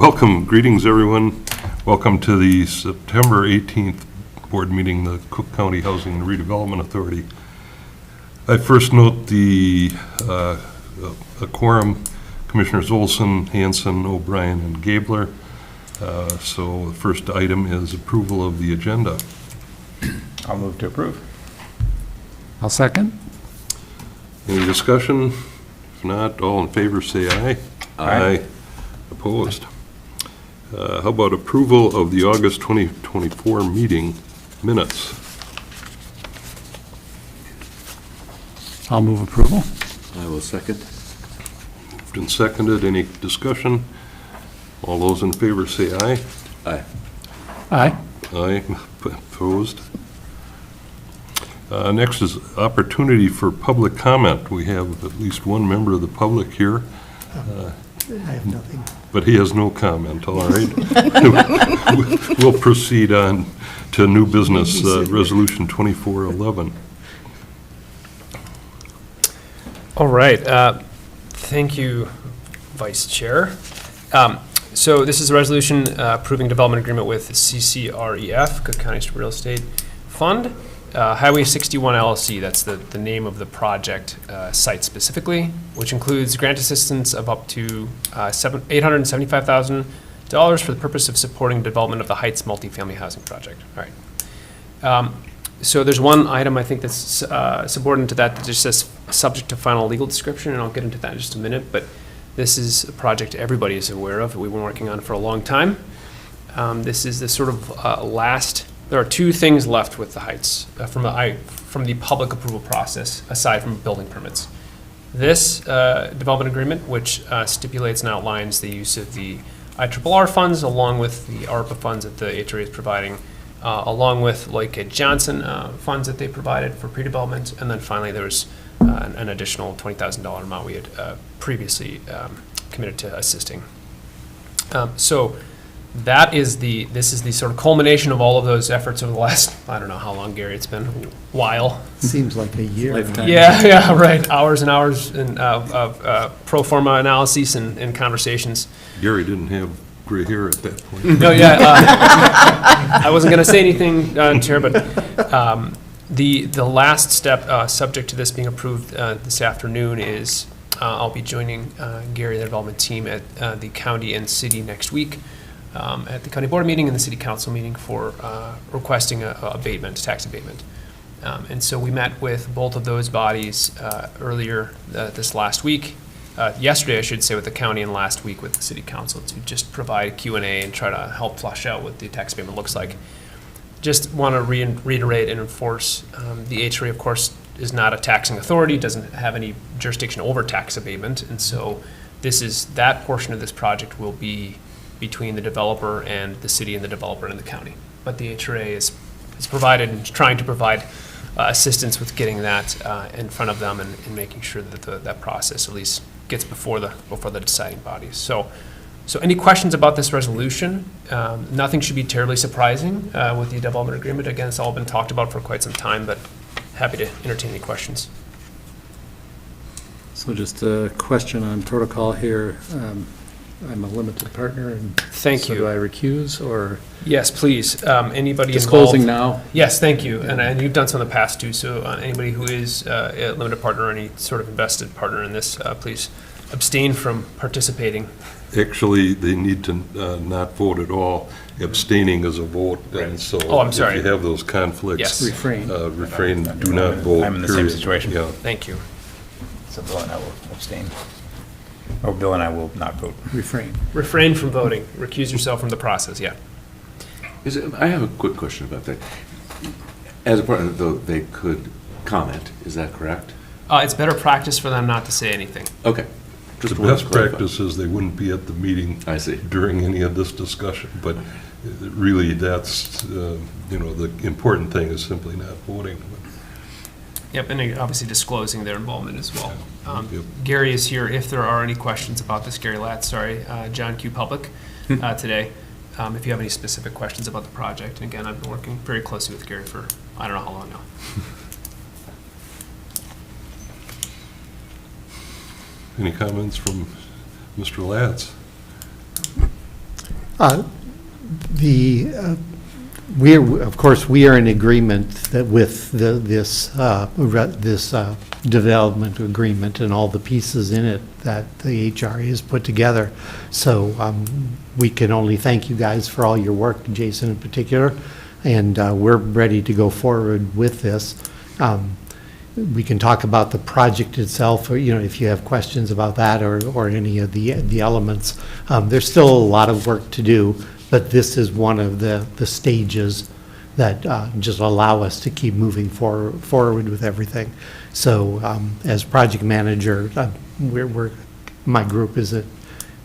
Welcome, greetings everyone. Welcome to the September 18th board meeting, the Cook County Housing and Redevelopment Authority. I first note the a quorum, Commissioners Olson, Hanson, O'Brien, and Gabler. So the first item is approval of the agenda. I'll move to approve. I'll second. Any discussion? If not, all in favor say aye. Aye. Opposed? How about approval of the August 2024 meeting minutes? I'll move approval. I will second. Moved and seconded. Any discussion? All those in favor say aye. Aye. Aye. Aye. Opposed? Next is opportunity for public comment. We have at least one member of the public here. I have nothing. But he has no comment, all right? We'll proceed on to new business, Resolution 2411. All right. Thank you, Vice Chair. So this is a resolution approving development agreement with CCREF, Cook County Real Estate Fund. Highway 61 LLC, that's the name of the project site specifically, which includes grant assistance of up to $875,000 for the purpose of supporting development of the Heights multifamily housing project. All right. So there's one item I think that's subordinate to that just says subject to final legal description, and I'll get into that in just a minute, but this is a project everybody is aware of. We've been working on it for a long time. This is the sort of last. There are two things left with the Heights from the public approval process, aside from building permits. This development agreement, which stipulates and outlines the use of the IRRR funds, along with the ARPA funds that the HRA is providing, along with Lloyd Johnson funds that they provided for pre-development, and then finally there's an additional $20,000 amount we had previously committed to assisting. So this is the sort of culmination of all of those efforts over the last, I don't know how long, Gary, it's been a while. Seems like a year. Lifetime. Yeah, right. Hours and hours of pro forma analyses and conversations. Gary didn't have gray hair at that point. No, yeah. I wasn't going to say anything, Chair, but the last step, subject to this being approved this afternoon, is I'll be joining Gary and the development team at the county and city next week. At the county board meeting and the city council meeting for requesting tax abatement. And so we met with both of those bodies earlier this last week, yesterday I should say, with the county, and last week with the city council, to just provide Q&A and try to help flesh out what the tax abatement looks like. Just want to reiterate and enforce the HRA, of course, is not a taxing authority, doesn't have any jurisdiction over tax abatement, and so that portion of this project will be between the developer and the city, and the developer and the county. But the HRA is provided and trying to provide assistance with getting that in front of them and making sure that that process at least gets before the deciding bodies. So any questions about this resolution? Nothing should be terribly surprising with the development agreement. Again, it's all been talked about for quite some time, but happy to entertain any questions. So just a question on protocol here. I'm a limited partner, and Thank so you. do I recuse, or Yes, please. Anybody disclosing involved? now? Yes, thank you. And you've done some in the past too, so anybody who is a limited partner or any sort of invested partner in this, please abstain from participating. Actually, they need to not vote at all. Abstaining is a vote, and so Oh, I'm sorry. if you have those conflicts, Yes. Refrain. refrain, do not vote. I'm in the same period. situation. Yeah. Thank you. So Bill and I will abstain. Or Bill and I will not vote. Refrain. Refrain from voting. Recuse yourself from the process, yeah. I have a quick question about that. As a partner, though, they could comment, is that correct? It's better practice for them not to say anything. Okay. The Just wanted to best clarify. practice is they wouldn't be at the meeting I see. during any of this discussion, but really that's, the important thing is simply not voting. Yep, and obviously disclosing their involvement as well. Yep. Gary is here if there are any questions about this. Gary Latz, sorry, John Q. Public today. If you have any specific questions about the project. And again, I've been working very closely with Gary for I don't know how long now. Any comments from Mr. Latz? Of course, we are in agreement that with this development agreement and all the pieces in it that the HRA has put together. So we can only thank you guys for all your work, Jason in particular, and we're ready to go forward with this. We can talk about the project itself, or, if you have questions about that or any of the elements. There's still a lot of work to do, but this is one of the stages that just allow us to keep moving forward with everything. So as project manager, my group is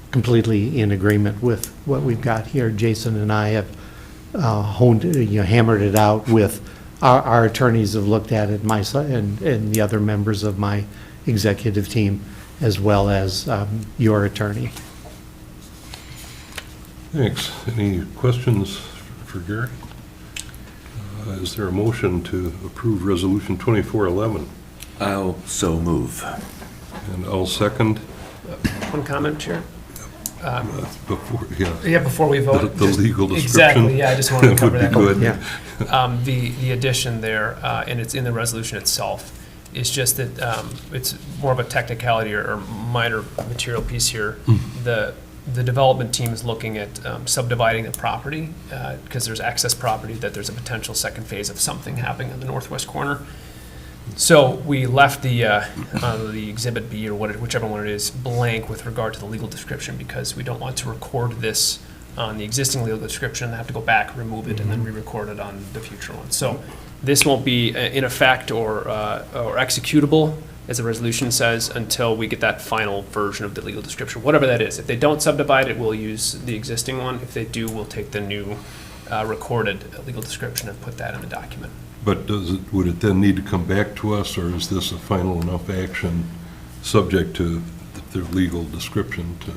completely in agreement with what we've got here. Jason and I have hammered it out with our attorneys have looked at it, and the other members of my executive team, as well as your attorney. Thanks. Any questions for Gary? Is there a motion to approve Resolution 2411? I'll so move. And I'll second. One comment, Chair? Before we vote. The legal description. Exactly, yeah, I just wanted to cover that. Would be good. Yeah. The addition there, and it's in the resolution itself, is just that it's more of a technicality or minor material piece here. The development team is looking at subdividing the property because there's excess property that there's a potential second phase of something happening on the northwest corner. So we left the Exhibit B, or whichever one it is, blank with regard to the legal description because we don't want to record this on the existing legal description and have to go back, remove it, and then re-record it on the future one. So this won't be in effect or executable, as the resolution says, until we get that final version of the legal description, whatever that is. If they don't subdivide it, we'll use the existing one. If they do, we'll take the new recorded legal description and put that in the document. But would it then need to come back to us, or is this a final enough action subject to the legal description to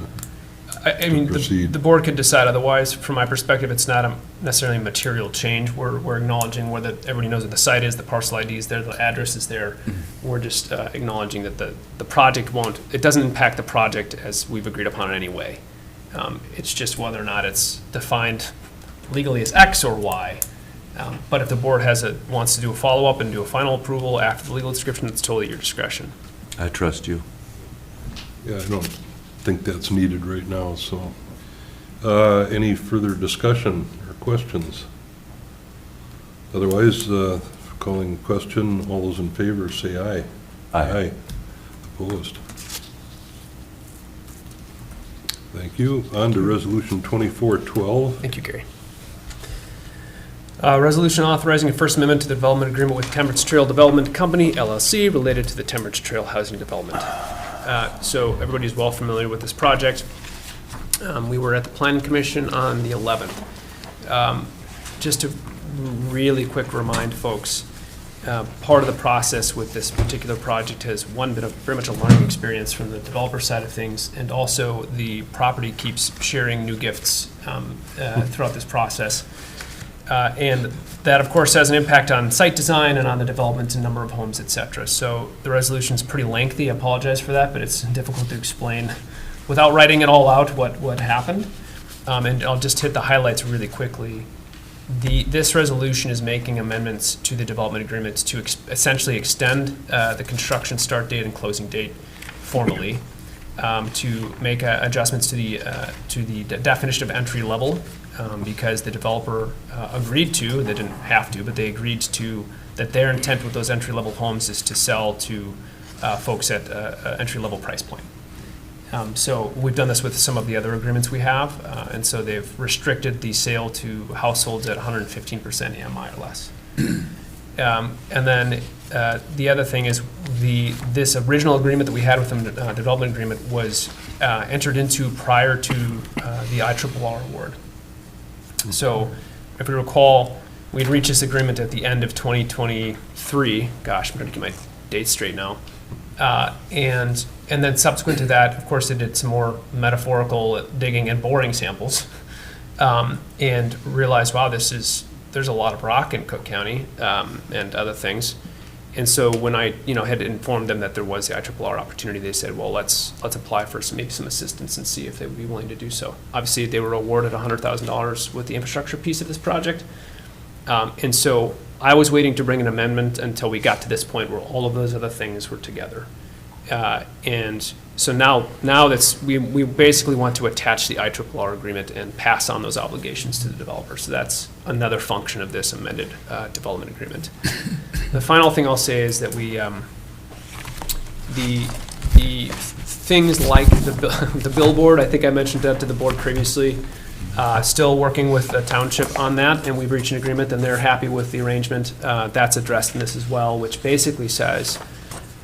I mean, proceed? the board could decide otherwise. From my perspective, it's not necessarily a material change. We're acknowledging where everybody knows what the site is, the parcel ID is there, the address is there. We're just acknowledging that the project it doesn't impact the project as we've agreed upon in any way. It's just whether or not it's defined legally as X or Y. But if the board wants to do a follow-up and do a final approval after the legal description, it's totally your discretion. I trust you. Yeah, I don't think that's needed right now, so. Any further discussion or questions? Otherwise, calling the question, all those in favor say aye. Aye. Opposed? Thank you. On to Resolution 2412. Thank you, Gary. Resolution authorizing a First Amendment to the development agreement with Temperance Trail Development Company, LLC, related to the Temperance Trail Housing Development. So everybody's well familiar with this project. We were at the Planning Commission on the 11th. Just to really quick remind folks, part of the process with this particular project has, one, been very much a learning experience from the developer side of things, and also the property keeps sharing new gifts throughout this process. And that, of course, has an impact on site design and on the development and number of homes, et cetera. So the resolution is pretty lengthy. I apologize for that, but it's difficult to explain without writing it all out what happened. And I'll just hit the highlights really quickly. This resolution is making amendments to the development agreements to essentially extend the construction start date and closing date formally, to make adjustments to the definition of entry level. Because the developer agreed to, they didn't have to, but they agreed to, that their intent with those entry-level homes is to sell to folks at an entry-level price point. So we've done this with some of the other agreements we have, and so they've restricted the sale to households at 115% AMI or less. And then the other thing is this original agreement that we had with them, development agreement, was entered into prior to the IRRR award. So, if we recall, we'd reached this agreement at the end of 2023. Gosh, I'm going to get my dates straight now. And then subsequent to that, of course, they did some more metaphorical digging and boring samples, and realized, wow, there's a lot of rock in Cook County and other things. And so when I, had informed them that there was the IRRR opportunity, they said, well, let's apply for maybe some assistance and see if they would be willing to do so. Obviously, they were awarded $100,000 with the infrastructure piece of this project. And so I was waiting to bring an amendment until we got to this point where all of those other things were together. And so now we basically want to attach the IRRR agreement and pass on those obligations to the developer. So that's another function of this amended development agreement. The final thing I'll say is that we, the things like the billboard, I think I mentioned that to the board previously, still working with the township on that, and we've reached an agreement, and they're happy with the arrangement. That's addressed in this as well, which basically says,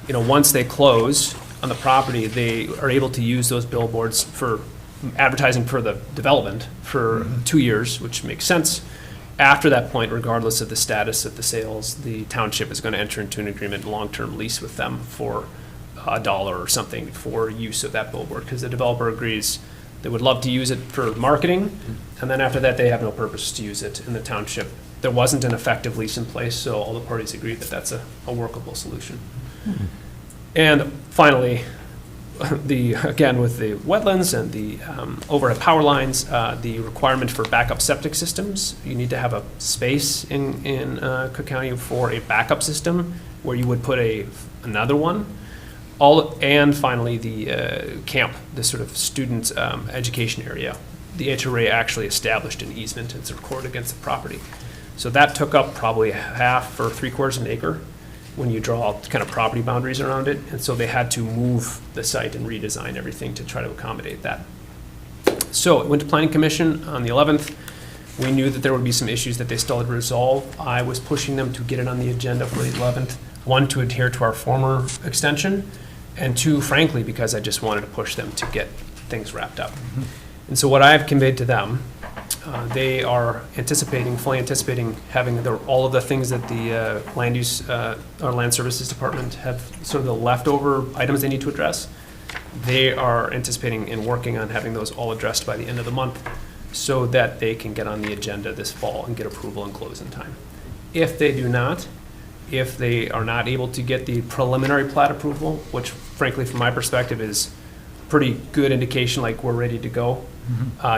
once they close on the property, they are able to use those billboards for advertising for the development for 2 years, which makes sense. After that point, regardless of the status of the sales, the township is going to enter into an agreement, long-term lease with them for $1 or something for use of that billboard, because the developer agrees they would love to use it for marketing, and then after that, they have no purpose to use it in the township. There wasn't an effective lease in place, so all the parties agreed that that's a workable solution. And finally, again, with the wetlands and the overhead power lines, the requirement for backup septic systems, you need to have a space in Cook County for a backup system where you would put another one. And finally, the camp, the sort of student education area. The HRA actually established an easement, and it's recorded against the property. So that took up probably half or 3/4 of an acre when you draw kind of property boundaries around it. And so they had to move the site and redesign everything to try to accommodate that. So it went to Planning Commission on the 11th. We knew that there would be some issues that they still had to resolve. I was pushing them to get it on the agenda for the 11th. One, to adhere to our former extension, and two, frankly, because I just wanted to push them to get things wrapped up. And so what I've conveyed to them, they are fully anticipating having all of the things that the land use, or land services department have sort of the leftover items they need to address. They are anticipating and working on having those all addressed by the end of the month so that they can get on the agenda this fall and get approval and close in time. If they do not, if they are not able to get the preliminary plat approval, which frankly, from my perspective, is pretty good indication like we're ready to go.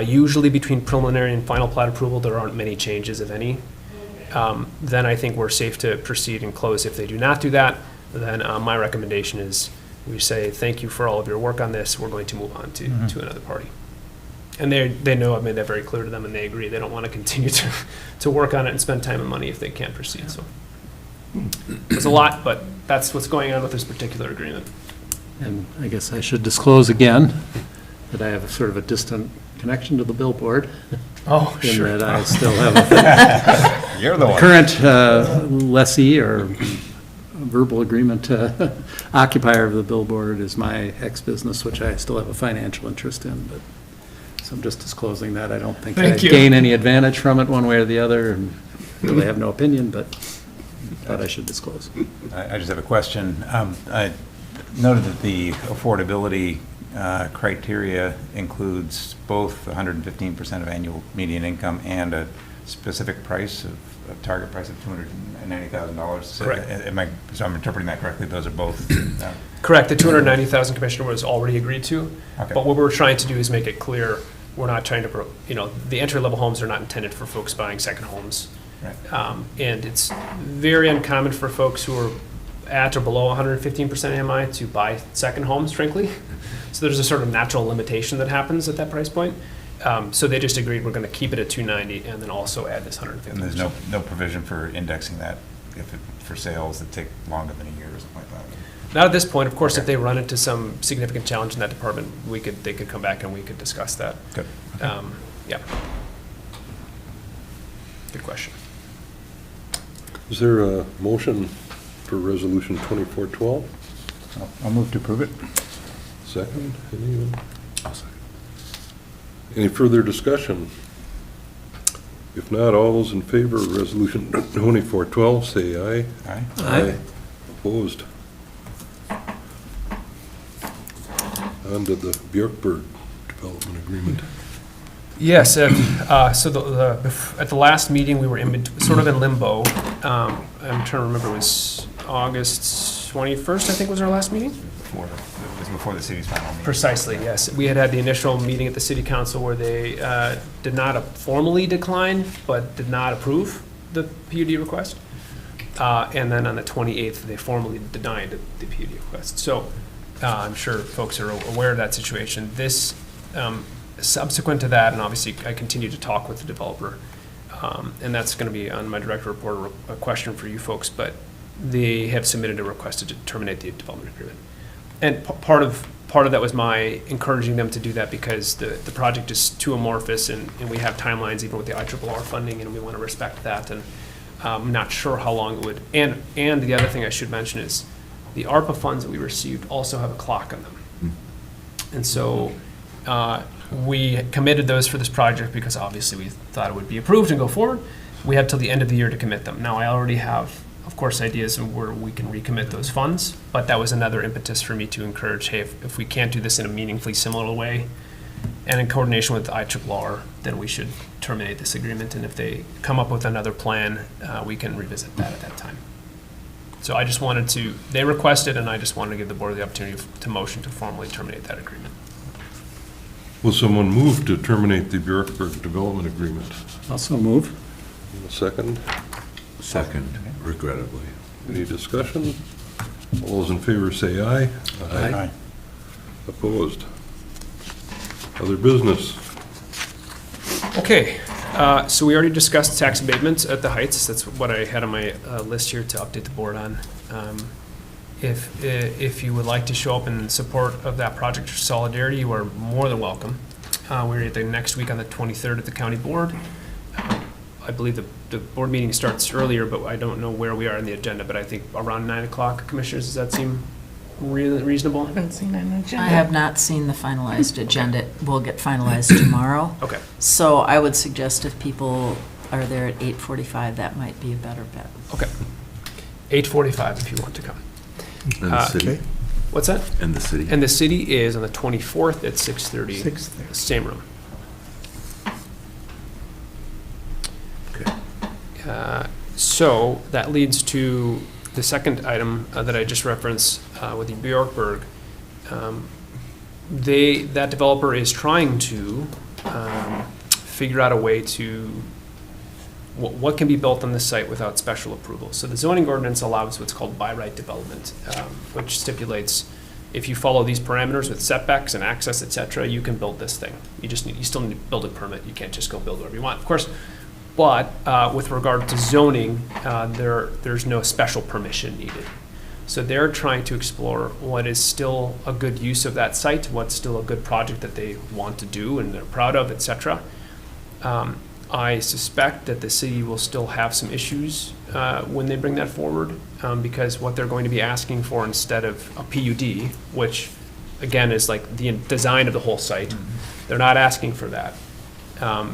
Usually between preliminary and final plat approval, there aren't many changes, if any. Then I think we're safe to proceed and close. If they do not do that, then my recommendation is we say, thank you for all of your work on this. We're going to move on to another party. And they know I've made that very clear to them, and they agree. They don't want to continue to work on it and spend time and money if they can't proceed. So it's a lot, but that's what's going on with this particular agreement. And I guess I should disclose again that I have a sort of a distant connection to the billboard. Oh, In sure. that I still have You're the a one. current lessee or verbal agreement occupier of the billboard is my ex-business, which I still have a financial interest in, but, so I'm just disclosing that. I don't think I Thank you. gain any advantage from it one way or the other, and really have no opinion, but thought I should disclose. I just have a question. I noted that the affordability criteria includes both 115% of annual median income and a specific price a target price of $290,000. Correct. So I'm interpreting that correctly? Those are both? Correct. The 290,000 Commissioner was already agreed to. Okay. But what we're trying to do is make it clear, we're not trying to, the entry-level homes are not intended for folks buying second homes. Right. And it's very uncommon for folks who are at or below 115% AMI to buy second homes, frankly. So there's a sort of natural limitation that happens at that price point. So they just agreed we're going to keep it at 290 and then also add this 150%. And there's no provision for indexing that for sales that take longer than a year or something like that? Not at this point. Of course, Okay. if they run into some significant challenge in that department, they could come back and we could discuss that. Good. Yeah. Good question. Is there a motion for Resolution 2412? I'll move to approve it. Second? Anyone? Any further discussion? If not, all those in favor of Resolution 2412, say aye. Aye. Aye. Opposed? On to the Bjorkberg Development Agreement. Yes, so at the last meeting, we were sort of in limbo. I'm trying to remember, it was August 21st, I think was our last meeting. It was before the city's final meeting. Precisely, yes. We had the initial meeting at the city council where they did not formally decline, but did not approve the PUD request. And then on the 28th, they formally denied the PUD request. So I'm sure folks are aware of that situation. This, subsequent to that, and obviously I continue to talk with the developer, and that's going to be on my direct report, a question for you folks, but they have submitted a request to terminate the development agreement. And part of that was my encouraging them to do that because the project is too amorphous and we have timelines even with the IRRR funding, and we want to respect that. And I'm not sure how long it would. And the other thing I should mention is the ARPA funds that we received also have a clock on them. And so we committed those for this project because obviously we thought it would be approved and go forward. We have till the end of the year to commit them. Now, I already have, of course, ideas of where we can recommit those funds, but that was another impetus for me to encourage, hey, if we can't do this in a meaningfully similar way and in coordination with the IRRR, then we should terminate this agreement. And if they come up with another plan, we can revisit that at that time. So I just wanted to, they requested, and I just wanted to give the board the opportunity to motion to formally terminate that agreement. Will someone move to terminate the Bjorkberg Development Agreement? Also move. A second? Second, regrettably. Any discussion? All those in favor say aye. Aye. Opposed? Other business? Okay, so we already discussed tax abatements at the Heights. That's what I had on my list here to update the board on. If you would like to show up in support of that project for Solidarity, you are more than welcome. We're at the next week on the 23rd at the county board. I believe the board meeting starts earlier, but I don't know where we are in the agenda, but I think around 9 o'clock, commissioners, does that seem reasonable? I haven't seen an agenda. I have not seen the finalized agenda. It will get finalized tomorrow. Okay. So I would suggest if people are there at 8:45, that might be a better bet. Okay. 8:45 if you want to come. And the city? Okay. What's that? And the city? And the city is on the 24th at 6:30. 6:30. Same room. Okay. So that leads to the second item that I just referenced with the Bjorkberg. That developer is trying to figure out a way to what can be built on this site without special approval. So the zoning ordinance allows what's called by right development, which stipulates if you follow these parameters with setbacks and access, et cetera, you can build this thing. You still need to build a permit. You can't just go build whatever you want, of course. But with regard to zoning, there's no special permission needed. So they're trying to explore what is still a good use of that site, what's still a good project that they want to do and they're proud of, et cetera. I suspect that the city will still have some issues when they bring that forward because what they're going to be asking for instead of a PUD, which again is like the design of the whole site, they're not asking for that.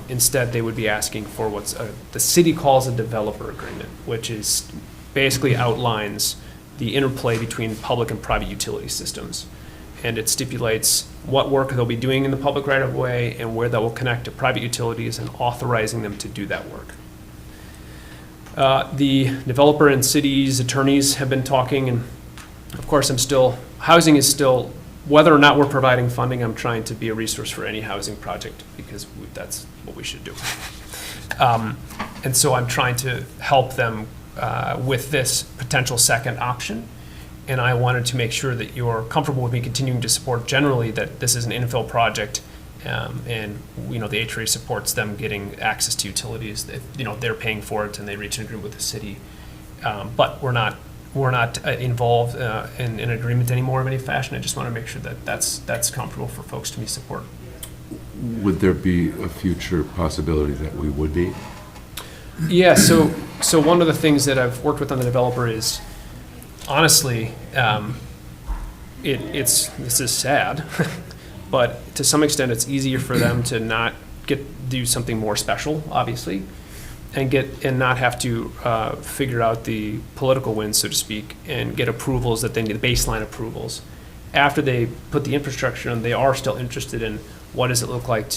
Instead, they would be asking for what's the city calls a developer agreement, which is basically outlines the interplay between public and private utility systems. And it stipulates what work they'll be doing in the public right of way and where that will connect to private utilities and authorizing them to do that work. The developer and city's attorneys have been talking, and of course housing is still, whether or not we're providing funding, I'm trying to be a resource for any housing project because that's what we should do. And so I'm trying to help them with this potential second option. And I wanted to make sure that you're comfortable with me continuing to support generally that this is an infill project and the HRA supports them getting access to utilities. They're paying for it and they reach an agreement with the city. But we're not involved in an agreement anymore of any fashion. I just want to make sure that that's comfortable for folks to me support. Would there be a future possibility that we would be? Yeah, so one of the things that I've worked with on the developer is, honestly, this is sad, but to some extent it's easier for them to not do something more special, obviously, and not have to figure out the political wins, so to speak, and get approvals that they need, baseline approvals. After they put the infrastructure in, they are still interested in what does it look like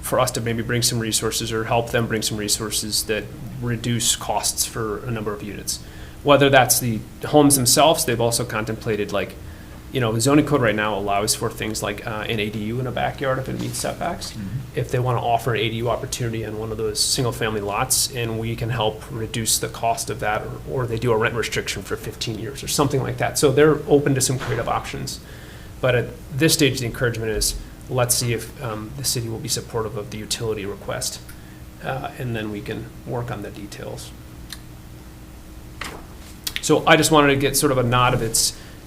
for us to maybe bring some resources or help them bring some resources that reduce costs for a number of units. whether that's the homes themselves, they've also contemplated like, the zoning code right now allows for things like an ADU in a backyard if it meets setbacks. If they want to offer an ADU opportunity on one of those single-family lots, and we can help reduce the cost of that, or they do a rent restriction for 15 years or something like that. So they're open to some creative options. But at this stage, the encouragement is, let's see if the city will be supportive of the utility request, and then we can work on the details. So I just wanted to get sort of a nod of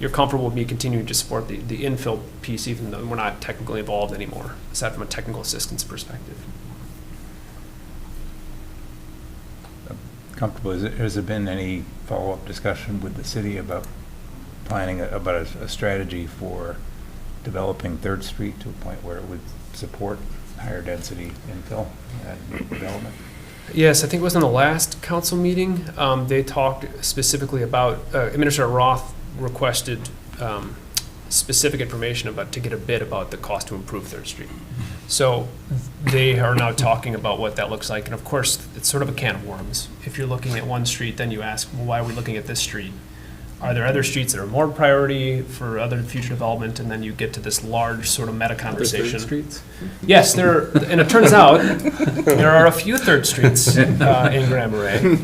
you're comfortable with me continuing to support the infill piece, even though we're not technically involved anymore, aside from a technical assistance perspective. Comfortable. Has there been any follow-up discussion with the city about planning, about a strategy for developing Third Street to a point where it would support higher density infill development? Yes, I think it was in the last council meeting. They talked specifically about, Administrator Roth requested specific information to get a bid about the cost to improve Third Street. So they are now talking about what that looks like. And of course, it's sort of a can of worms. If you're looking at one street, then you ask, well, why are we looking at this street? Are there other streets that are more priority for other future development? And then you get to this large sort of meta conversation. Third streets? Yes, and it turns out there are a few third streets in Grand Marais.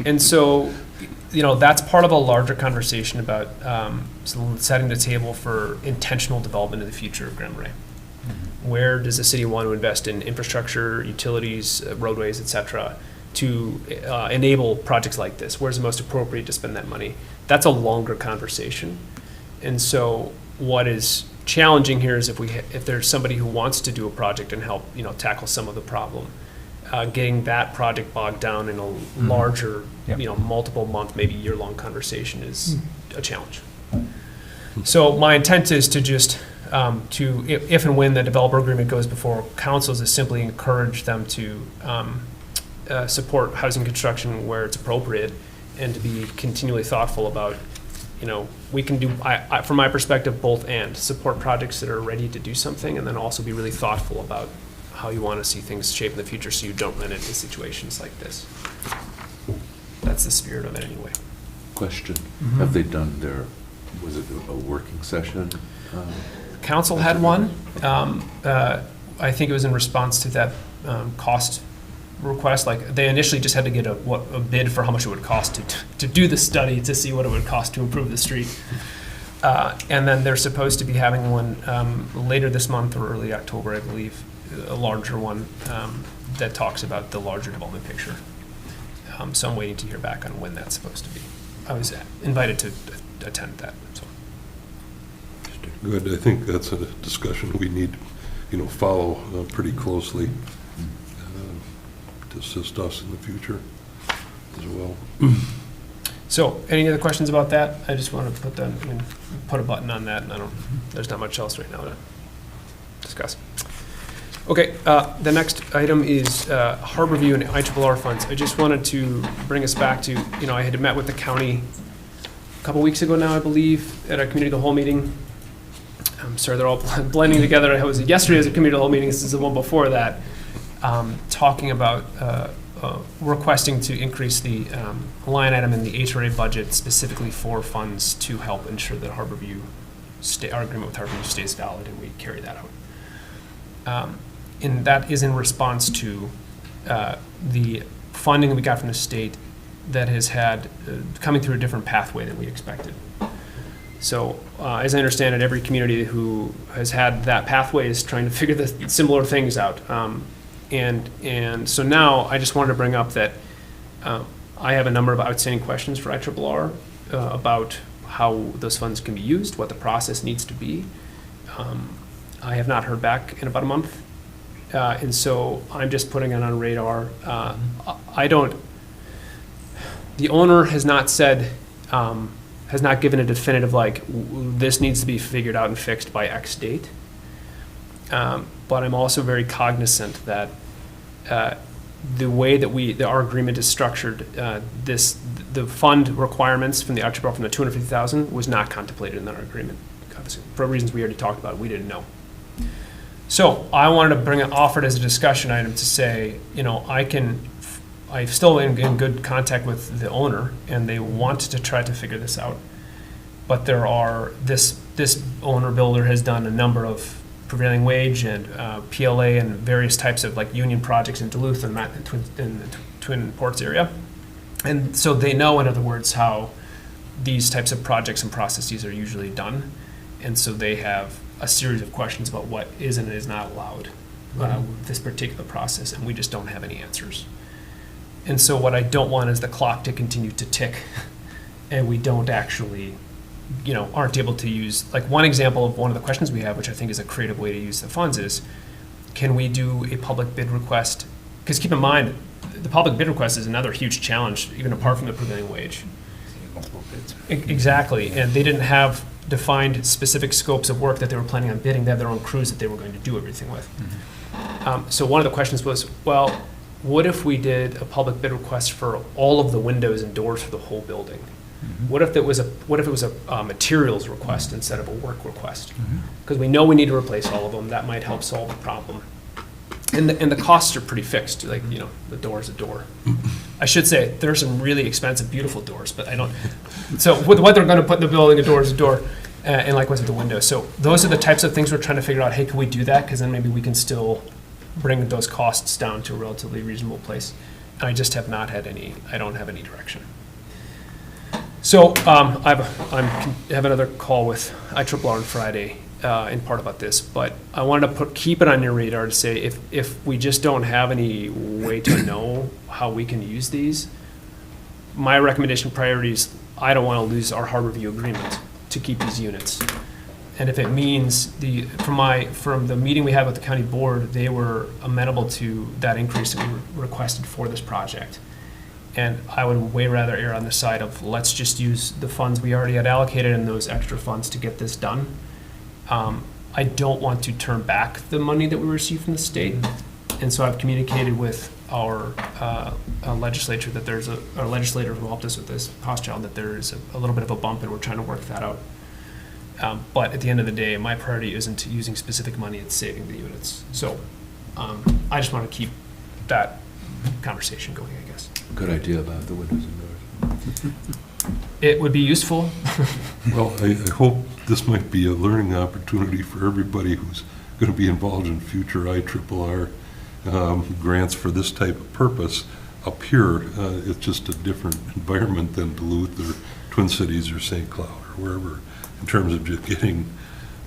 And so, that's part of a larger conversation about setting the table for intentional development in the future of Grand Marais. Where does the city want to invest in infrastructure, utilities, roadways, et cetera, to enable projects like this? Where's the most appropriate to spend that money? That's a longer conversation. And so what is challenging here is if there's somebody who wants to do a project and help, tackle some of the problem, getting that project bogged down in a larger, multiple month, maybe year-long conversation is a challenge. So my intent is to just, if and when the developer agreement goes before councils, is simply encourage them to support housing construction where it's appropriate, and to be continually thoughtful about, we can do, from my perspective, both and support projects that are ready to do something, and then also be really thoughtful about how you want to see things shape in the future so you don't run into situations like this. That's the spirit of it anyway. Question, have they done was it a working session? Council had one. I think it was in response to that cost request. Like, they initially just had to get a bid for how much it would cost to do the study to see what it would cost to improve the street. And then they're supposed to be having one later this month or early October, I believe, a larger one that talks about the larger development picture. So I'm waiting to hear back on when that's supposed to be. I was invited to attend that. So. Good. I think that's a discussion we need, follow pretty closely to assist us in the future as well. So, any other questions about that? I just want to put a button on that, and there's not much else right now to discuss. Okay, the next item is Harborview and IRRR funds. I just wanted to bring us back to, I had met with the county a couple weeks ago now, I believe, at our community of the whole meeting. I'm sorry, they're all blending together. It was yesterday as a community of the whole meeting. This is the one before that, talking about requesting to increase the line item in the HRA budget specifically for funds to help ensure that Harborview, our agreement with Harborview stays valid, and we carry that out. And that is in response to the funding that we got from the state that has had coming through a different pathway than we expected. So as I understand it, every community who has had that pathway is trying to figure the similar things out. And so now I just wanted to bring up that I have a number of outstanding questions for IRRR about how those funds can be used, what the process needs to be. I have not heard back in about a month. And so I'm just putting it on radar. The owner has not said, has not given a definitive, this needs to be figured out and fixed by X date. But I'm also very cognizant that the way that our agreement is structured, the fund requirements from the IRRR from the $250,000 was not contemplated in our agreement. For reasons we already talked about, we didn't know. So I wanted to offer it as a discussion item to say, I can I'm still in good contact with the owner, and they want to try to figure this out. But this owner builder has done a number of prevailing wage and PLA and various types of like union projects in Duluth and in the Twin Ports area. And so they know, in other words, how these types of projects and processes are usually done. And so they have a series of questions about what is and is not allowed with this particular process, and we just don't have any answers. And so what I don't want is the clock to continue to tick, and we don't actually, aren't able to use, like one example of one of the questions we have, which I think is a creative way to use the funds, is can we do a public bid request? Because keep in mind, the public bid request is another huge challenge, even apart from the prevailing wage. Exactly, and they didn't have defined specific scopes of work that they were planning on bidding. They had their own crews that they were going to do everything with. So one of the questions was, well, what if we did a public bid request for all of the windows and doors for the whole building? What if it was a materials request instead of a work request? Because we know we need to replace all of them. That might help solve the problem. And the costs are pretty fixed. Like, the door is a door. I should say there are some really expensive, beautiful doors, but I don't. So with what they're going to put in the building, a door is a door, and likewise with the windows. So those are the types of things we're trying to figure out. Hey, can we do that? Because then maybe we can still bring those costs down to a relatively reasonable place. And I just have not had any. I don't have any direction. So I have another call with IRRR on Friday in part about this, but I wanted to keep it on your radar to say if we just don't have any way to know how we can use these, my recommendation priority is I don't want to lose our hard review agreement to keep these units. And if it means from the meeting we had with the county board, they were amenable to that increase that we requested for this project. And I would way rather err on the side of let's just use the funds we already had allocated and those extra funds to get this done. I don't want to turn back the money that we received from the state. And so I've communicated with our legislature that our legislator who helped us with this, Hochschild, that there is a little bit of a bump and we're trying to work that out. But at the end of the day, my priority isn't using specific money, it's saving the units. So I just want to keep that conversation going, I guess. Good idea about the windows and doors. It would be useful. Well, I hope this might be a learning opportunity for everybody who's going to be involved in future IRRR grants for this type of purpose. Up here, it's just a different environment than Duluth or Twin Cities or St. Cloud or wherever, in terms of just getting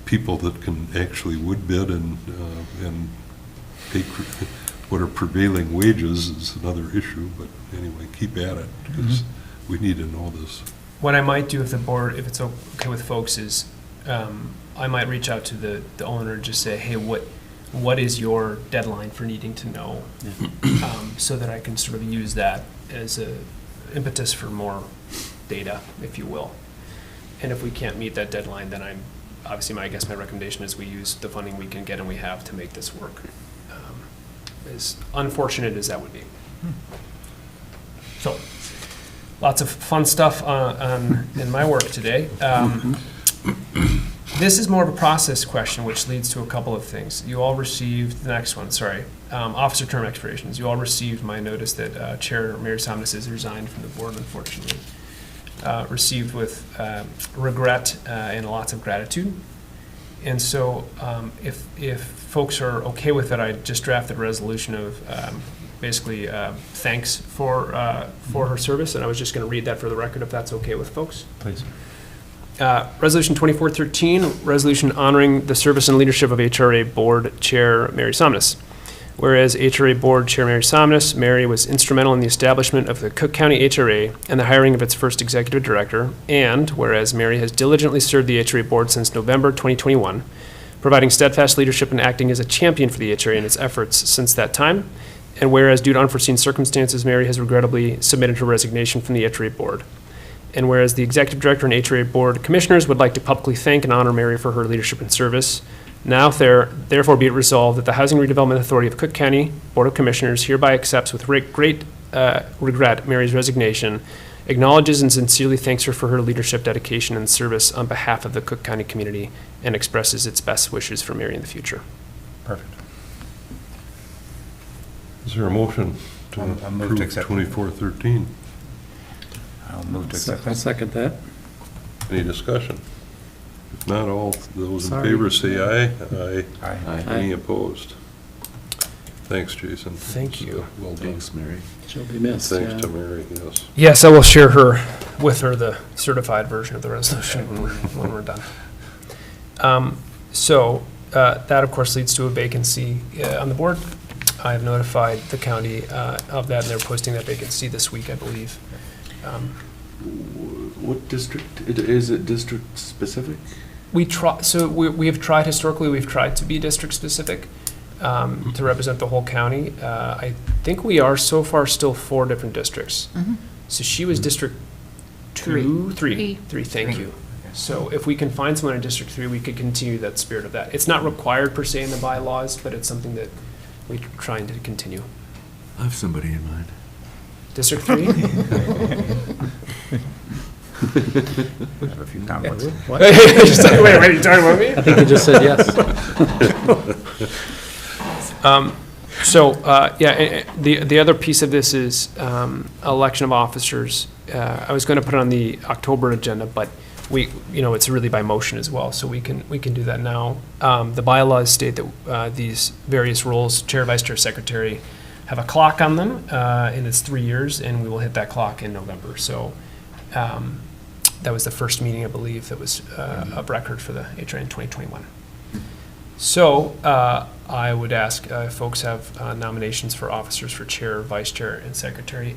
people that can actually would bid and pay what are prevailing wages is another issue. But anyway, keep at it because we need to know this. What I might do if the board, if it's okay with folks, is I might reach out to the owner and just say, hey, what is your deadline for needing to know? So that I can sort of use that as a impetus for more data, if you will. And if we can't meet that deadline, then obviously my recommendation is we use the funding we can get and we have to make this work. As unfortunate as that would be. So, lots of fun stuff in my work today. This is more of a process question, which leads to a couple of things. You all received, the next one, sorry, officer term expirations. You all received my notice that Chair Mary Somnus has resigned from the board, unfortunately. Received with regret and lots of gratitude. And so if folks are okay with it, I just drafted a resolution of basically thanks for her service, and I was just going to read that for the record if that's okay with folks. Please. Resolution 2413, resolution honoring the service and leadership of HRA Board Chair Mary Somnus. Whereas HRA Board Chair Mary Somnus, Mary was instrumental in the establishment of the Cook County HRA and the hiring of its first executive director, and whereas Mary has diligently served the HRA Board since November 2021, providing steadfast leadership and acting as a champion for the HRA in its efforts since that time, and whereas due to unforeseen circumstances, Mary has regrettably submitted her resignation from the HRA Board. And whereas the Executive Director and HRA Board Commissioners would like to publicly thank and honor Mary for her leadership and service, now therefore be it resolved that the Housing Redevelopment Authority of Cook County Board of Commissioners hereby accepts with great regret Mary's resignation, acknowledges and sincerely thanks her for her leadership, dedication, and service on behalf of the Cook County community, and expresses its best wishes for Mary in the future. Perfect. Is there a motion I'll move to accept. 2413. I'll move to accept I'll that. second that. Any discussion? If not, all those in Sorry. favor say aye. Aye. Aye. Aye. Any opposed? Thanks, Jason. Thank you. Well done. Thanks, Mary. She'll be missed, Thanks yeah. to Mary, yes. Yes, I will share with her the certified version of the resolution when we're done. So that, of course, leads to a vacancy on the board. I have notified the county of that, and they're posting that vacancy this week, I believe. What district, is it district specific? We have tried, historically, we've tried to be district-specific to represent the whole county. I think we are so far still 4 different districts. So she was District 2, 3, thank you. So if we can find someone in District 3, we could continue that spirit of that. It's not required per se in the bylaws, but it's something that we're trying to continue. I have somebody in mind. District 3? I have a few conflicts. What? Just like, wait, you talking about me? I think you just said yes. The other piece of this is election of officers. I was going to put it on the October agenda, but it's really by motion as well, so we can do that now. The bylaws state that these various roles, chair, vice chair, secretary, have a clock on them, and it's 3 years, and we will hit that clock in November. So that was the first meeting, I believe, that was of record for the HRA in 2021. So I would ask if folks have nominations for officers for chair, vice chair, and secretary.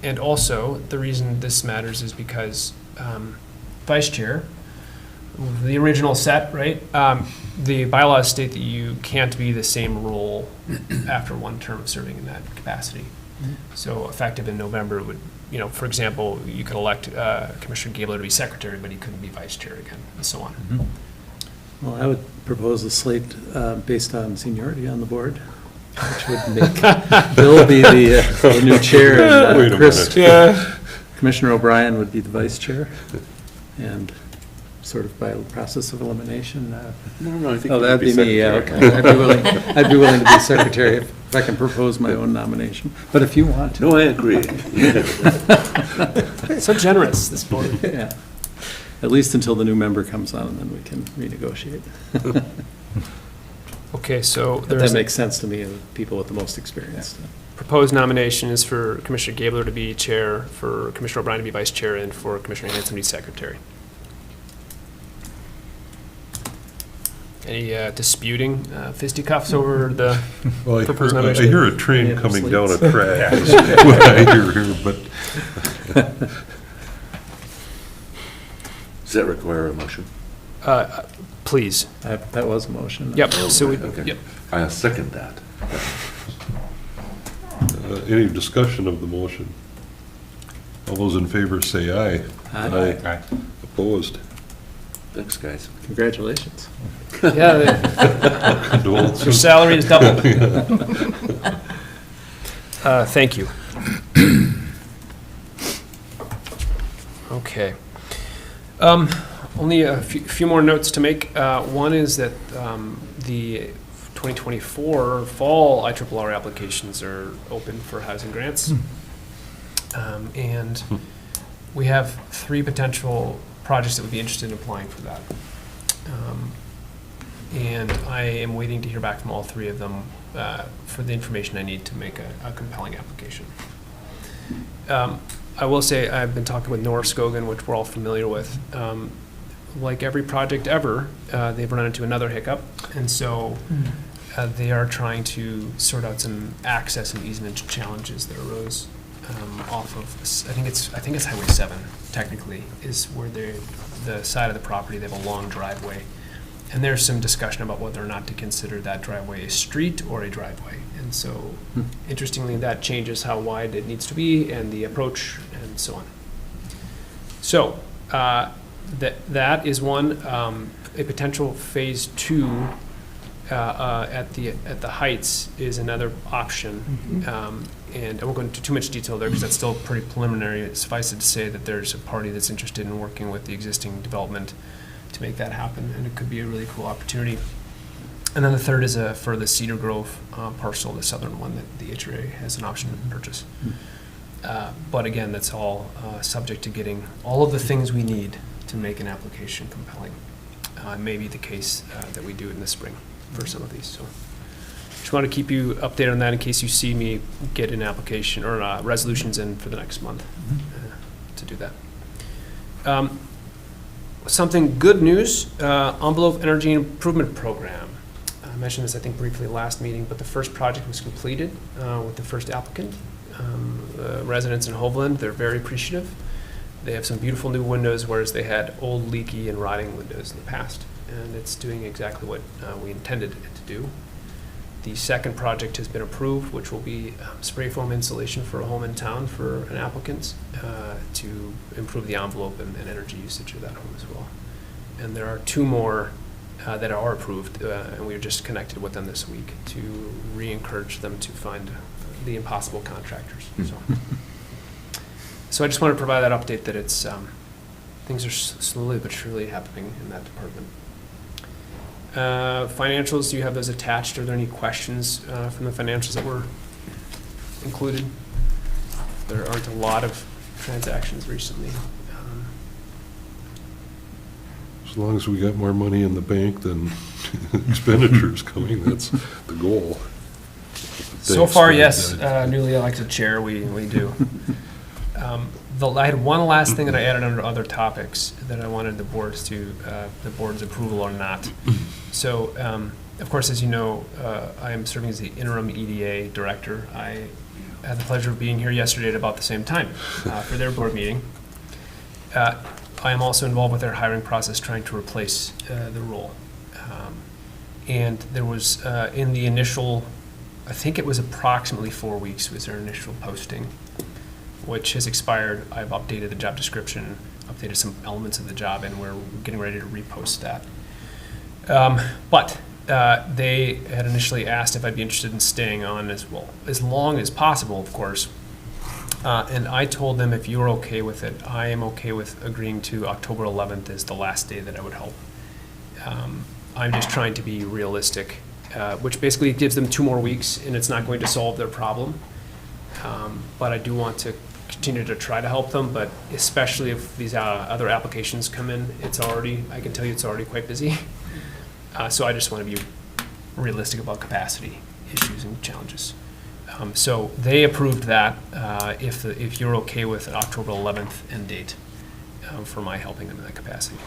And also, the reason this matters is because vice chair, the original set, right? The bylaws state that you can't be the same role after one term of serving in that capacity. So effective in November, it would, for example, you could elect Commissioner Gabler to be secretary, but he couldn't be vice chair again, and so on. Well, I would propose a slate based on seniority on the board, which would make Bill be the new chair, Wait and a Chris, Yeah. Commissioner O'Brien would be the vice chair, and sort of by process of elimination. No, I think. Oh, you that'd could be me, yeah, secretary. okay. I'd be willing to be secretary if I can propose my own nomination, but if you want to. No, I agree. So generous, this board. Yeah. At least until the new member comes on, and then we can renegotiate. Okay, so But there's that a makes sense to me, the people with the most experience. proposed nomination is for Commissioner Gabler to be chair, for Commissioner O'Brien to be vice chair, and for Commissioner Hanson to be secretary. Any disputing fisticuffs over the Well, proposed I nomination? hear a train Yeah, coming down a slates. track, is what I hear here, but Does that require a motion? Please. That was a motion. Yep, so we, Okay. yep. I second that. any discussion of the motion? All those in favor say aye. Aye. Aye. Opposed? Thanks, guys. Congratulations. Yeah, your Condolences. salary is doubled. Thank you. Okay. Only a few more notes to make. One is that the 2024 fall IRRR applications are open for housing grants. And we have 3 potential projects that would be interested in applying for that. And I am waiting to hear back from all 3 of them for the information I need to make a compelling application. I will say I've been talking with Norris Scogan, which we're all familiar with. Like every project ever, they've run into another hiccup, and so they are trying to sort out some access and easement challenges that arose off of, I think it's Highway 7, technically, is where the side of the property, they have a long driveway. And there's some discussion about whether or not to consider that driveway a street or a driveway. And so, interestingly, that changes how wide it needs to be and the approach and so on. So, that is one. A potential phase 2 at the Heights is another option. And I won't go into too much detail there because that's still pretty preliminary. Suffice it to say that there's a party that's interested in working with the existing development to make that happen, and it could be a really cool opportunity. And then the third is for the Cedar Grove parcel, the southern one that the HRA has an option to purchase. But again, that's all subject to getting all of the things we need to make an application compelling. May be the case that we do in the spring for some of these. So just want to keep you updated on that in case you see me get an application or resolutions in for the next month to do that. Something good news, Envelope Energy Improvement Program. I mentioned this, I think, briefly last meeting, but the first project was completed with the first applicant. Residents in Hoveland, they're very appreciative. They have some beautiful new windows, whereas they had old, leaky, and rotting windows in the past. And it's doing exactly what we intended it to do. The second project has been approved, which will be spray foam insulation for a home in town for an applicant to improve the envelope and energy usage of that home as well. And there are two more that are approved, and we were just connected with them this week to re-encourage them to find the impossible contractors. So I just want to provide that update that it's things are slowly but surely happening in that department. Financials, do you have those attached? Are there any questions from the financials that were included? There aren't a lot of transactions recently. As long as we got more money in the bank than expenditures coming, that's the goal. So Thanks far, for yes, that. newly elected chair, we do. I had one last thing that I added under other topics that I wanted the board's approval or not. So, of course, as you know, I am serving as the interim EDA director. I had the pleasure of being here yesterday at about the same time for their board meeting. I am also involved with their hiring process, trying to replace the role. And there was, in the initial, I think it was approximately 4 weeks was their initial posting, which has expired. I've updated the job description, updated some elements of the job, and we're getting ready to repost that. But they had initially asked if I'd be interested in staying on as well, as long as possible, of course. And I told them, if you're okay with it, I am okay with agreeing to October 11th as the last day that I would help. I'm just trying to be realistic, which basically gives them 2 more weeks, and it's not going to solve their problem. But I do want to continue to try to help them, but especially if these other applications come in, I can tell you it's already quite busy. So I just want to be realistic about capacity issues and challenges. So they approved that if you're okay with an October 11th end date for my helping them in that capacity.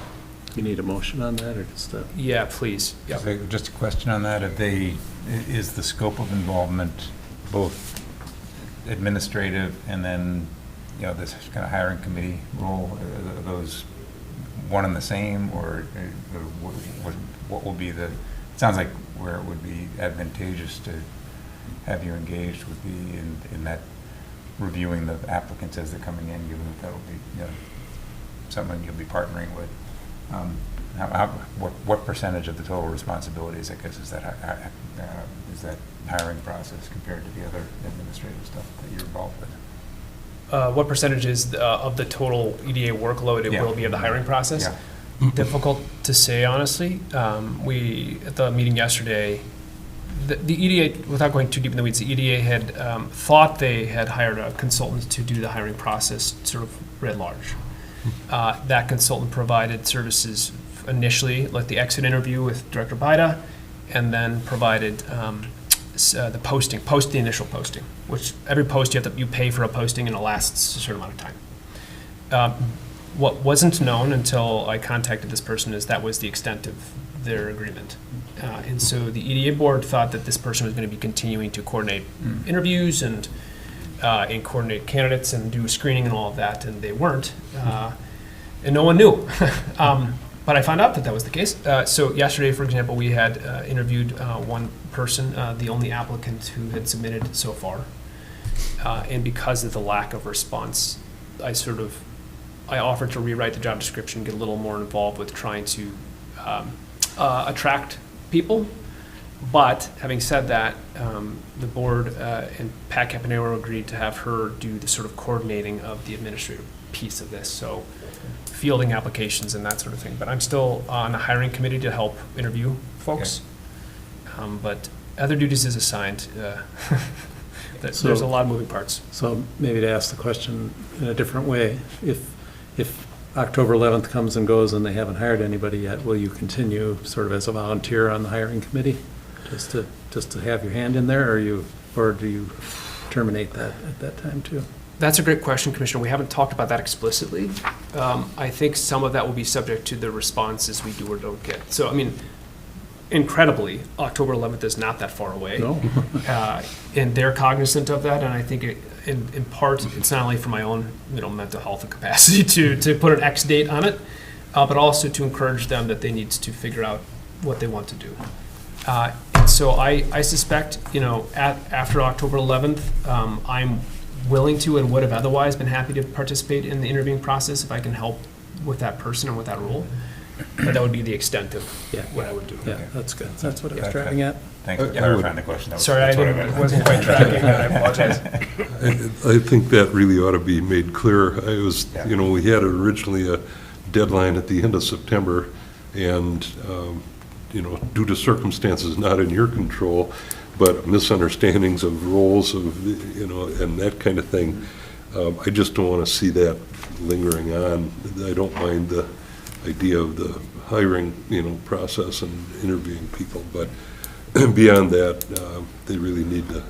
You need a motion on that, or just a? Yeah, please. Yep. So just a question on that, is the scope of involvement both administrative and then, this kind of hiring committee role, are those one and the same, or what will be the, it sounds like where it would be advantageous to have you engaged would be in that reviewing the applicants as they're coming in, given that will be someone you'll be partnering with. What percentage of the total responsibilities, I guess, is that hiring process compared to the other administrative stuff that you're involved with? What percentage is of the total EDA workload it will be of the hiring process? Yeah. Difficult to say, honestly. We, at the meeting yesterday, the EDA, without going too deep in the weeds, the EDA had thought they had hired a consultant to do the hiring process sort of writ large. That consultant provided services initially, like the exit interview with Director Bida, and then provided the initial posting, which every post you pay for a posting and it lasts a certain amount of time. What wasn't known until I contacted this person is that was the extent of their agreement. And so the EDA board thought that this person was going to be continuing to coordinate interviews and coordinate candidates and do screening and all of that, and they weren't. And no one knew. But I found out that was the case. So yesterday, for example, we had interviewed one person, the only applicant who had submitted so far. And because of the lack of response, I offered to rewrite the job description, get a little more involved with trying to attract people. But having said that, the board and Pat Campanero agreed to have her do the sort of coordinating of the administrative piece of this. So fielding applications and that sort of thing. But I'm still on the hiring committee to help interview folks. But other duties is assigned. There's a lot of moving parts. So maybe to ask the question in a different way, if October 11th comes and goes and they haven't hired anybody yet, will you continue sort of as a volunteer on the hiring committee? Just to have your hand in there, or do you terminate that at that time too? That's a great question, Commissioner. We haven't talked about that explicitly. I think some of that will be subject to the responses we do or don't get. So, I mean, incredibly, October 11th is not that far away. No. And they're cognizant of that, and I think in part, it's not only for my own mental health and capacity to put an X date on it, but also to encourage them that they need to figure out what they want to do. And so I suspect, after October 11th, I'm willing to and would have otherwise been happy to participate in the interviewing process if I can help with that person and with that role. But that would be the extent of what I would do. Yeah, that's good. That's what I was driving at. Thanks for clarifying the question. Sorry, I wasn't quite tracking that. I apologize. I think that really ought to be made clear. We had originally a deadline at the end of September, and, due to circumstances not in your control, but misunderstandings of roles and that kind of thing, I just don't want to see that lingering on. I don't mind the idea of the hiring, process and interviewing people, but beyond that, they really need to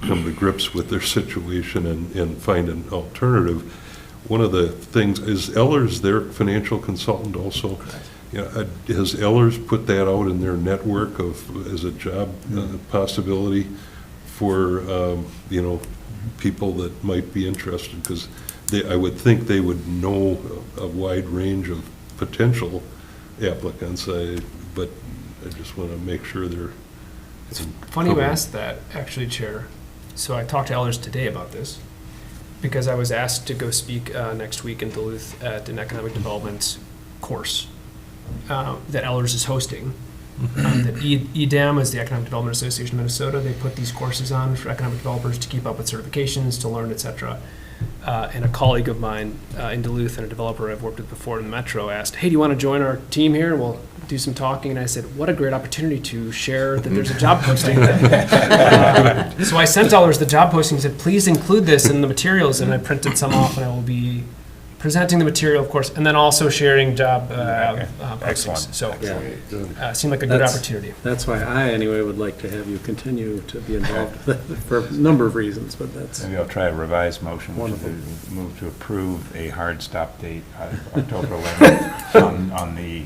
come to grips with their situation and find an alternative. One of the things, is Ellers their financial consultant also? Has Ellers put that out in their network as a job possibility for, people that might be interested? Because I would think they would know a wide range of potential applicants, but I just want to make sure they're... It's funny you asked that, actually, Chair. So I talked to Ellers today about this, because I was asked to go speak next week in Duluth at an economic development course that Ellers is hosting. That EDAM is the Economic Development Association of Minnesota. They put these courses on for economic developers to keep up with certifications, to learn, et cetera. And a colleague of mine in Duluth and a developer I've worked with before in the Metro asked, hey, do you want to join our team here? We'll do some talking. And I said, what a great opportunity to share that there's a job posting. So I sent Ellers the job posting and said, please include this in the materials. And I printed some off, and I will be presenting the material, of course, and then also sharing job postings. Excellent. So seemed like a good opportunity. That's why I, anyway, would like to have you continue to be involved for a number of reasons, but that's... Maybe I'll try a revised motion, which Wonderful. is move to approve a hard stop date of October 11th on the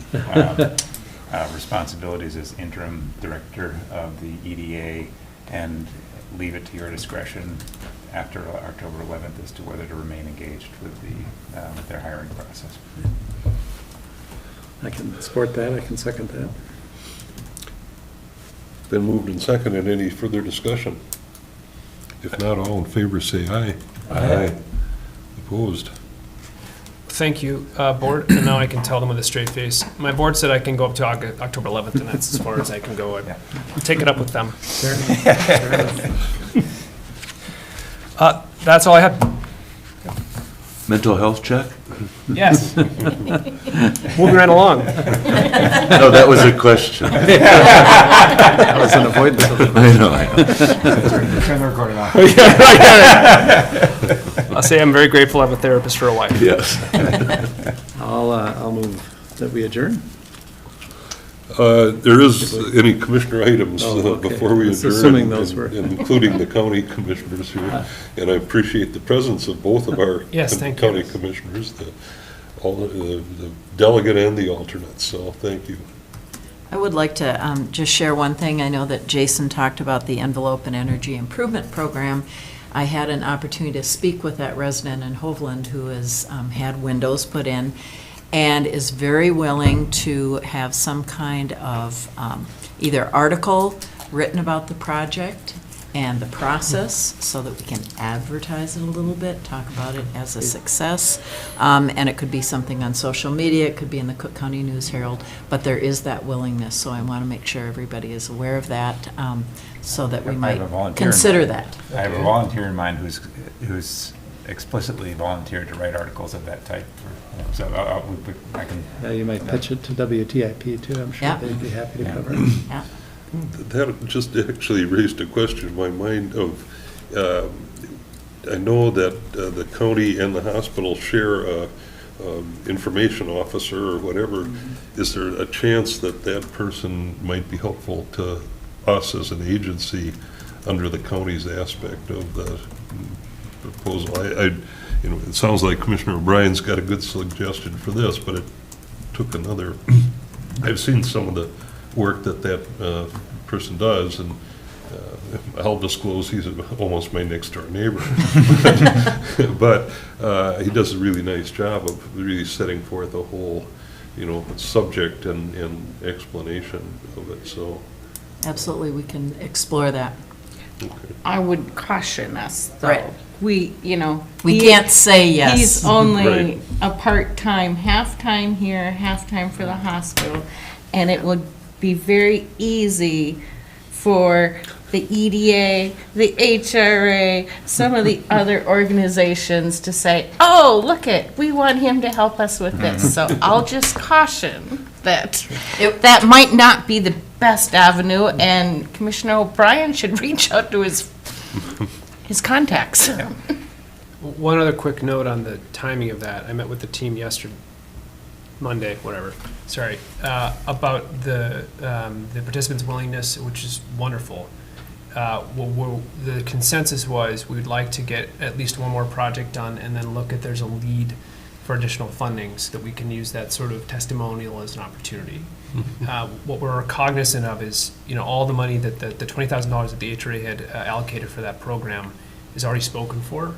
responsibilities as interim director of the EDA, and leave it to your discretion after October 11th as to whether to remain engaged with their hiring process. I can support that. I can second that. Been moved and seconded. Any further discussion? If not, all in favor say aye. Aye. Opposed? Thank you, board. And now I can tell them with a straight face. My board said I can go up to October 11th, and that's as far as I can go. I'll take it up with them. Fair enough. That's all I have. Mental health check? Yes. Moving right along. No, that was a question. That was an avoidance of the... I know. Turn the recording off. I'll say I'm very grateful I have a therapist for a wife. Yes. I'll move that we adjourn. There is any commissioner items Oh, okay. before we Just adjourn, assuming those were- including the county commissioners here. And I appreciate the presence of both of our Yes, thank you. county commissioners, the delegate and the alternate, so thank you. I would like to just share one thing. I know that Jason talked about the envelope and energy improvement program. I had an opportunity to speak with that resident in Hovland who has had windows put in and is very willing to have some kind of either article written about the project and the process so that we can advertise it a little bit, talk about it as a success. And it could be something on social media, it could be in the Cook County News Herald, but there is that willingness, so I want to make sure everybody is aware of that so that we I have might a volunteer in consider mind. that. I have a volunteer in mind who's explicitly volunteered to write articles of that type. So I can... Yeah, you might pitch it to WTIP too. I'm sure Yeah. they'd be happy to Yeah. cover it. Yeah. That just actually raised a question in my mind of, I know that the county and the hospital share a information officer or whatever. Is there a chance that that person might be helpful to us as an agency under the county's aspect of the proposal? It sounds like Commissioner O'Brien's got a good suggestion for this, but it took another. I've seen some of the work that person does, and I'll disclose he's almost my next door neighbor. But he does a really nice job of really setting forth a whole, subject and explanation of it, so. Absolutely, we can explore that. Okay. I would caution us, Right. though. We We can't say yes. He's only Right. a part-time, half-time here, half-time for the hospital, and it would be very easy for the EDA, the HRA, some of the other organizations to say, oh, look we want him to help us with this. So I'll just caution that that might not be the best avenue, and Commissioner O'Brien should reach out to his contacts. One other quick note on the timing of that. I met with the team Monday, whatever, sorry, about the participants' willingness, which is wonderful. The consensus was we would like to get at least one more project done and then look at there's a lead for additional funding so that we can use that sort of testimonial as an opportunity. What we're cognizant of is, all the money that the $20,000 that the HRA had allocated for that program is already spoken for.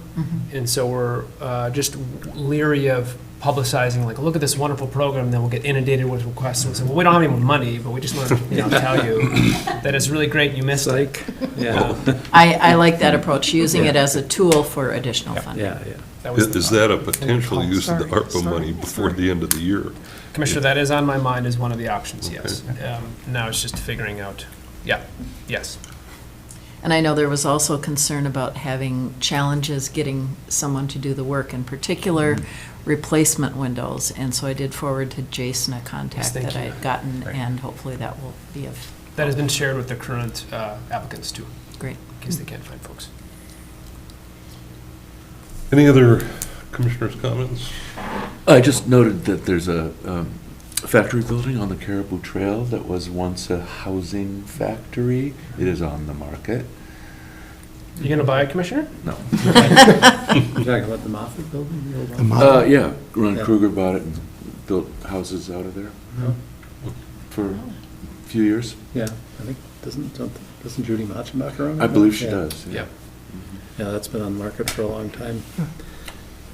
And so we're just leery of publicizing, like, look at this wonderful program, then we'll get inundated with requests. And we'll say, well, we don't have any more money, but we just want to tell you that it's really great you missed it. Yeah, I like that approach, using it as a tool for additional funding. yeah. That was the Is thought. that a potential use of the ARPA money before the end of the year? Commissioner, that is on my mind as one of the options, yes. Now it's just figuring out, yes. And I know there was also concern about having challenges getting someone to do the work, in particular replacement windows. And so I did forward to Jason a contact thank that I you. had gotten, and hopefully that will be of That has been shared with the current applicants too, great. in case they can't find folks. Any other commissioners' comments? I just noted that there's a factory building on the Caribou Trail that was once a housing factory. It is on the market. You gonna buy it, Commissioner? No. You're talking about the Moffett building? The old one? Yeah, Ron Yeah. Kruger bought it and built houses out of there for a few years. Yeah, I think, doesn't Judy Machenbacher own it? I believe she Yeah. does. Yeah. Yeah, that's been on the market for a long time.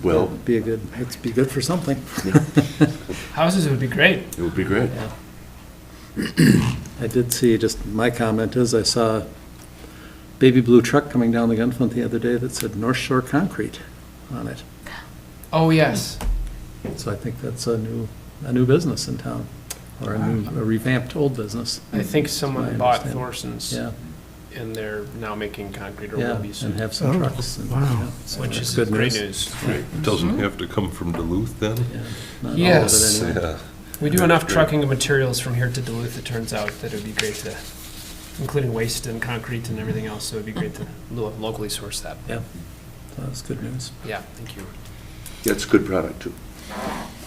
Well, It'd be good for something. Houses would be great. it would be great. I did see, just my comment is, I saw a baby blue truck coming down the gun front the other day that said North Shore Concrete on it. Oh, yes. So I think that's a new business in town, or a revamped old business. I think That's someone my bought understanding. Thorson's, Yeah, and they're now making concrete or yeah, will be soon, and have some trucks. and, yeah, so which that's is good great news. It doesn't have to come from Duluth then? Yeah, not all of Yes. it anyway. Yeah. We do enough Great. trucking of materials from here to Duluth, it turns out, that it would be great to, including waste and concrete and everything else, so it would be great to locally source that. Yeah, so that's good news. Yeah, thank you. It's a good product, too.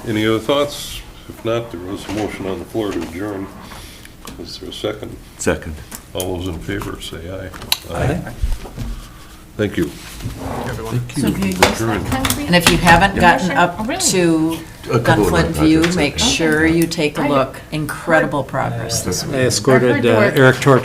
Any other thoughts? If not, there was a motion on the floor to adjourn. Is there a second? Second. All those in favor, say aye. Aye. Thank you. Everyone. So if you use that concrete. And if you haven't gotten Commissioner? up Oh, really? to A couple of Gunflint View, projects, make okay. sure you take a look. Incredible progress this week. I escorted Or- Eric Torch